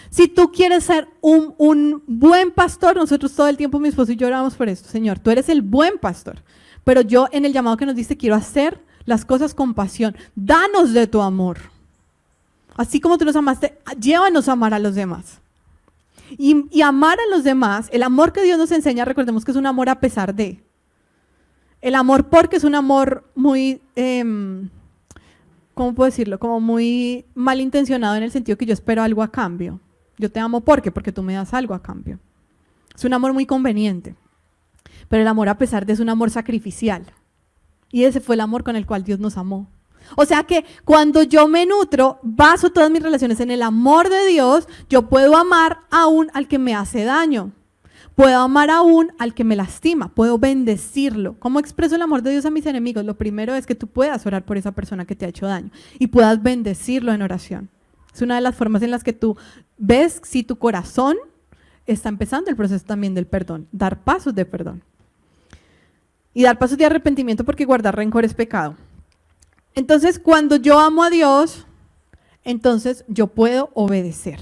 Si tú quieres ser un buen pastor, nosotros todo el tiempo, mi esposo y yo oramos por esto. Señor, tú eres el buen pastor, pero yo en el llamado que nos diste quiero hacer las cosas con pasión. Danos de tu amor. Así como tú nos amaste, llévanos a amar a los demás. Y amar a los demás, el amor que Dios nos enseña, recordemos que es un amor a pesar de. El amor porque es un amor muy, ¿cómo puedo decirlo? Como muy malintencionado en el sentido que yo espero algo a cambio. Yo te amo porque tú me das algo a cambio. Es un amor muy conveniente. Pero el amor a pesar de es un amor sacrificial. Y ese fue el amor con el cual Dios nos amó. O sea que cuando yo me nutro, baso todas mis relaciones en el amor de Dios, yo puedo amar aún al que me hace daño. Puedo amar aún al que me lastima, puedo bendecirlo. ¿Cómo expreso el amor de Dios a mis enemigos? Lo primero es que tú puedas orar por esa persona que te ha hecho daño y puedas bendecirlo en oración. Es una de las formas en las que tú ves si tu corazón está empezando el proceso también del perdón, dar pasos de perdón. Y dar pasos de arrepentimiento porque guardar rencor es pecado. Entonces, cuando yo amo a Dios, entonces yo puedo obedecer.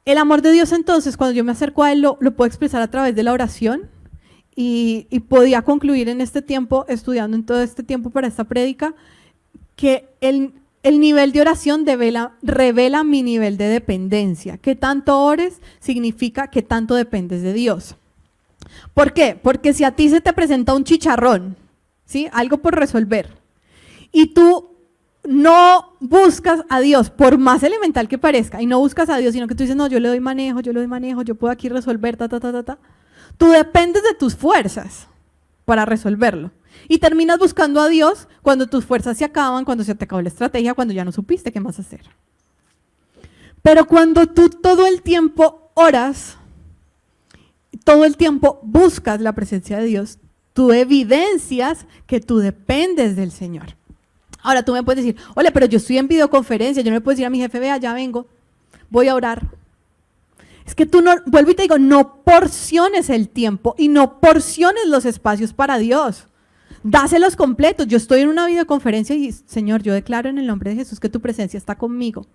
El amor de Dios entonces, cuando yo me acerco a Él, lo puedo expresar a través de la oración y podía concluir en este tiempo, estudiando en todo este tiempo para esta prédica, que el nivel de oración revela mi nivel de dependencia. Que tanto ores significa que tanto dependes de Dios. ¿Por qué? Porque si a ti se te presenta un chicharrón, ¿sí? Algo por resolver, y tú no buscas a Dios, por más elemental que parezca, y no buscas a Dios, sino que tú dices, no, yo le doy manejo, yo puedo aquí resolver, tú dependes de tus fuerzas para resolverlo. Y terminas buscando a Dios cuando tus fuerzas se acaban, cuando se te acabó la estrategia, cuando ya no supiste qué más hacer. Pero cuando tú todo el tiempo oras, todo el tiempo buscas la presencia de Dios, tú evidencias que tú dependes del Señor. Ahora tú me puedes decir, oye, pero yo estoy en videoconferencia, yo no le puedo decir a mi jefe, vea, ya vengo, voy a orar. Es que tú no, vuelvo y te digo, no porciones el tiempo y no porciones los espacios para Dios. Dáselos completos. Yo estoy en una videoconferencia y, Señor, yo declaro en el nombre de Jesús que tu presencia está conmigo.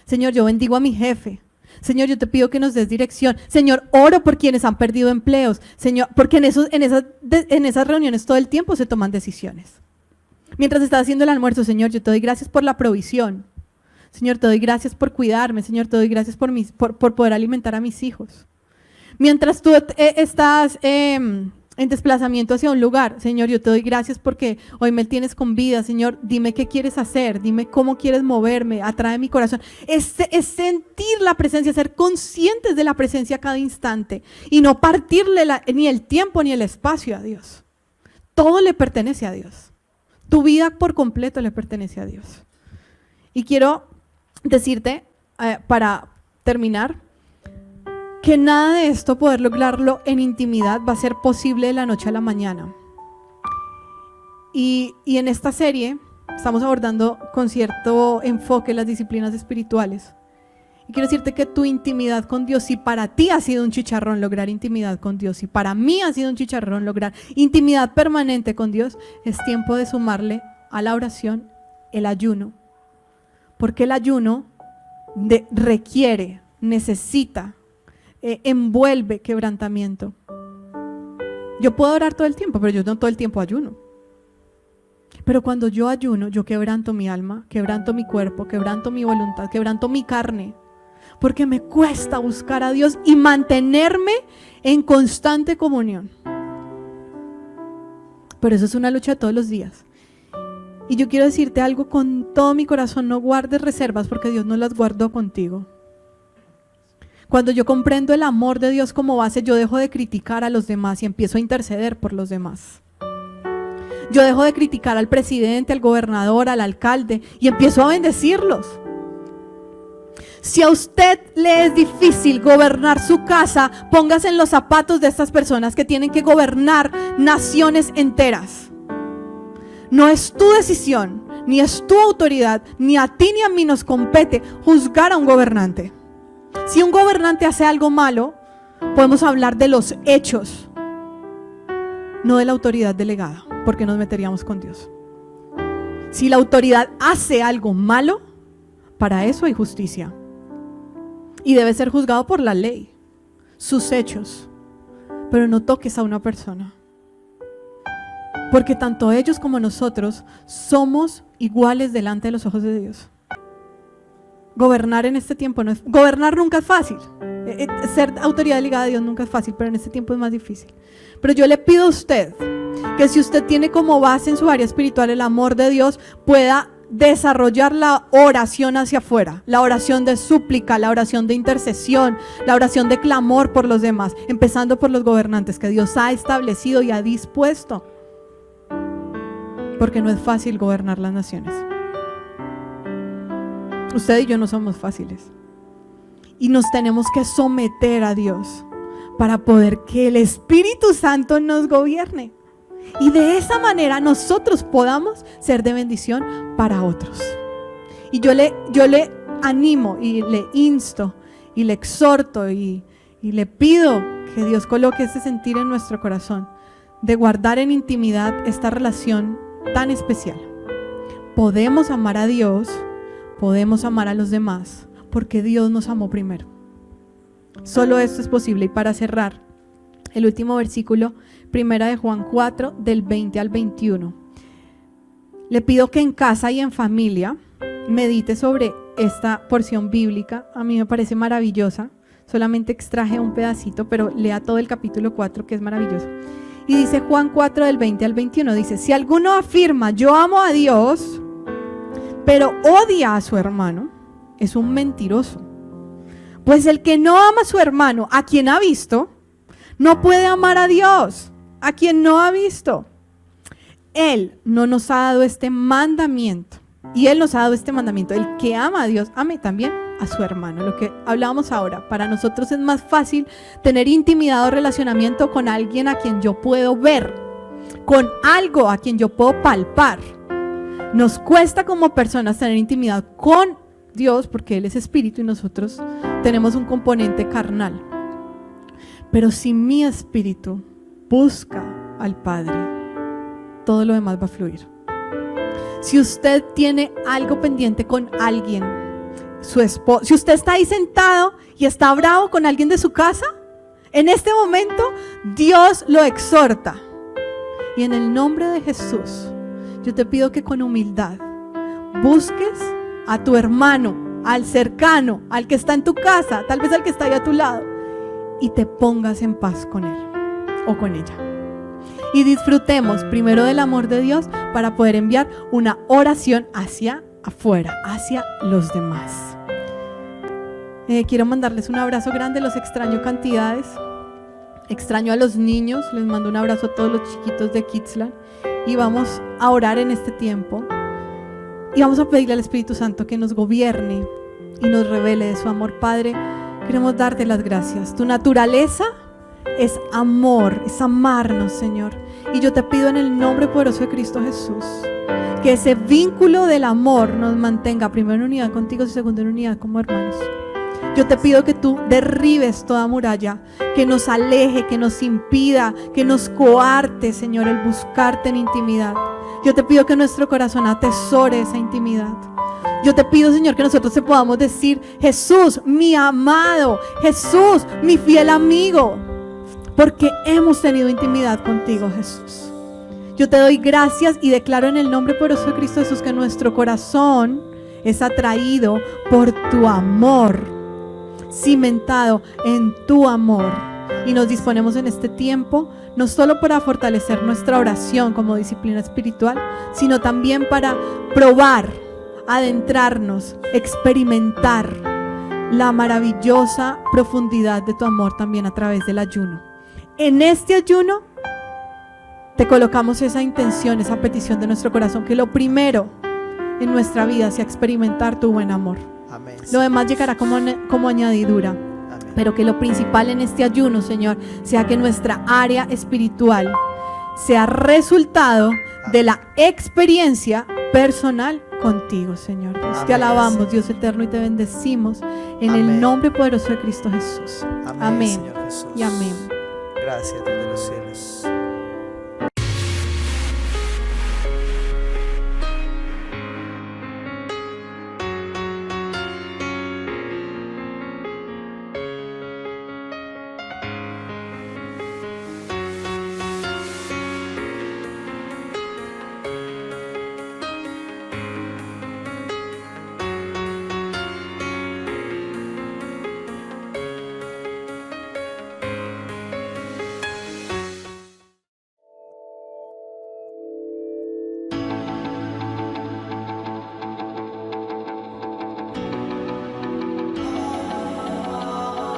Señor, yo bendigo a mi jefe. Señor, yo te pido que nos des dirección. Señor, oro por quienes han perdido empleos. Señor, porque en esas reuniones todo el tiempo se toman decisiones. Mientras estás haciendo el almuerzo, Señor, yo te doy gracias por la provisión. Señor, te doy gracias por cuidarme. Señor, te doy gracias por poder alimentar a mis hijos. Mientras tú estás en desplazamiento hacia un lugar, Señor, yo te doy gracias porque hoy me tienes con vida. Señor, dime qué quieres hacer, dime cómo quieres moverme, atrae mi corazón. Es sentir la presencia, ser conscientes de la presencia a cada instante y no partirle ni el tiempo ni el espacio a Dios. Todo le pertenece a Dios. Tu vida por completo le pertenece a Dios. Y quiero decirte, para terminar, que nada de esto, poder lograrlo en intimidad, va a ser posible de la noche a la mañana. Y en esta serie estamos abordando con cierto enfoque las disciplinas espirituales. Y quiero decirte que tu intimidad con Dios, si para ti ha sido un chicharrón lograr intimidad con Dios, si para mí ha sido un chicharrón lograr intimidad permanente con Dios, es tiempo de sumarle a la oración el ayuno. Porque el ayuno requiere, necesita, envuelve quebrantamiento. Yo puedo orar todo el tiempo, pero yo no todo el tiempo ayuno. Pero cuando yo ayuno, yo quebranto mi alma, quebranto mi cuerpo, quebranto mi voluntad, quebranto mi carne, porque me cuesta buscar a Dios y mantenerme en constante comunión. Pero eso es una lucha de todos los días. Y yo quiero decirte algo con todo mi corazón: no guardes reservas, porque Dios no las guardó contigo. Cuando yo comprendo el amor de Dios como base, yo dejo de criticar a los demás y empiezo a interceder por los demás. Yo dejo de criticar al presidente, al gobernador, al alcalde y empiezo a bendecirlos. Si a usted le es difícil gobernar su casa, póngase en los zapatos de estas personas que tienen que gobernar naciones enteras. No es tu decisión, ni es tu autoridad, ni a ti ni a mí nos compete juzgar a un gobernante. Si un gobernante hace algo malo, podemos hablar de los hechos, no de la autoridad delegada, porque nos meteríamos con Dios. Si la autoridad hace algo malo, para eso hay justicia. Y debe ser juzgado por la ley, sus hechos. Pero no toques a una persona. Porque tanto ellos como nosotros somos iguales delante de los ojos de Dios. Gobernar en este tiempo no es... Gobernar nunca es fácil. Ser autoridad ligada a Dios nunca es fácil, pero en este tiempo es más difícil. Pero yo le pido a usted que si usted tiene como base en su área espiritual el amor de Dios, pueda desarrollar la oración hacia afuera, la oración de súplica, la oración de intercesión, la oración de clamor por los demás, empezando por los gobernantes que Dios ha establecido y ha dispuesto. Porque no es fácil gobernar las naciones. Usted y yo no somos fáciles. Y nos tenemos que someter a Dios para poder que el Espíritu Santo nos gobierne. Y de esa manera nosotros podamos ser de bendición para otros. Y yo le animo y le insto y le exhorto y le pido que Dios coloque ese sentir en nuestro corazón de guardar en intimidad esta relación tan especial. Podemos amar a Dios, podemos amar a los demás, porque Dios nos amó primero. Solo esto es posible. Y para cerrar, el último versículo, primera de Juan 4, del 20 al 21. Le pido que en casa y en familia medite sobre esta porción bíblica. A mí me parece maravillosa. Solamente extraje un pedacito, pero lea todo el capítulo 4, que es maravilloso. Y dice Juan 4, del 20 al 21, dice: si alguno afirma yo amo a Dios, pero odia a su hermano, es un mentiroso. Pues el que no ama a su hermano, a quien ha visto, no puede amar a Dios, a quien no ha visto. Él no nos ha dado este mandamiento, y Él nos ha dado este mandamiento: el que ama a Dios, ame también a su hermano. Lo que hablábamos ahora, para nosotros es más fácil tener intimidad o relacionamiento con alguien a quien yo puedo ver, con algo a quien yo puedo palpar. Nos cuesta como personas tener intimidad con Dios porque Él es espíritu y nosotros tenemos un componente carnal. Pero si mi espíritu busca al Padre, todo lo demás va a fluir. Si usted tiene algo pendiente con alguien, su esposo, si usted está ahí sentado y está bravo con alguien de su casa, en este momento Dios lo exhorta. Y en el nombre de Jesús, yo te pido que con humildad busques a tu hermano, al cercano, al que está en tu casa, tal vez al que está ahí a tu lado, y te pongas en paz con él o con ella. Y disfrutemos primero del amor de Dios para poder enviar una oración hacia afuera, hacia los demás. Quiero mandarles un abrazo grande, los extraño cantidades. Extraño a los niños, les mando un abrazo a todos los chiquitos de Kidsland. Y vamos a orar en este tiempo. Y vamos a pedirle al Espíritu Santo que nos gobierne y nos revele de su amor. Padre, queremos darte las gracias. Tu naturaleza es amor, es amarnos, Señor. Y yo te pido en el nombre poderoso de Cristo Jesús, que ese vínculo del amor nos mantenga primero en unidad contigo y segundo en unidad como hermanos. Yo te pido que tú derribes toda muralla, que nos aleje, que nos impida, que nos coarte, Señor, el buscarte en intimidad. Yo te pido que nuestro corazón atesore esa intimidad. Yo te pido, Señor, que nosotros te podamos decir: Jesús, mi amado, Jesús, mi fiel amigo, porque hemos tenido intimidad contigo, Jesús. Yo te doy gracias y declaro en el nombre poderoso de Cristo Jesús que nuestro corazón es atraído por tu amor, cimentado en tu amor. Y nos disponemos en este tiempo no solo para fortalecer nuestra oración como disciplina espiritual, sino también para probar, adentrarnos, experimentar la maravillosa profundidad de tu amor también a través del ayuno. En este ayuno te colocamos esa intención, esa petición de nuestro corazón, que lo primero en nuestra vida sea experimentar tu buen amor. Amén. Lo demás llegará como añadidura. Amén. Pero que lo principal en este ayuno, Señor, sea que nuestra área espiritual sea resultado de la experiencia personal contigo, Señor Dios. Amén. Te alabamos, Dios eterno, y te bendecimos en Amén. el nombre poderoso de Cristo Jesús. Amén, Amén. Señor Jesús. Y amén. Gracias, Dios de los cielos.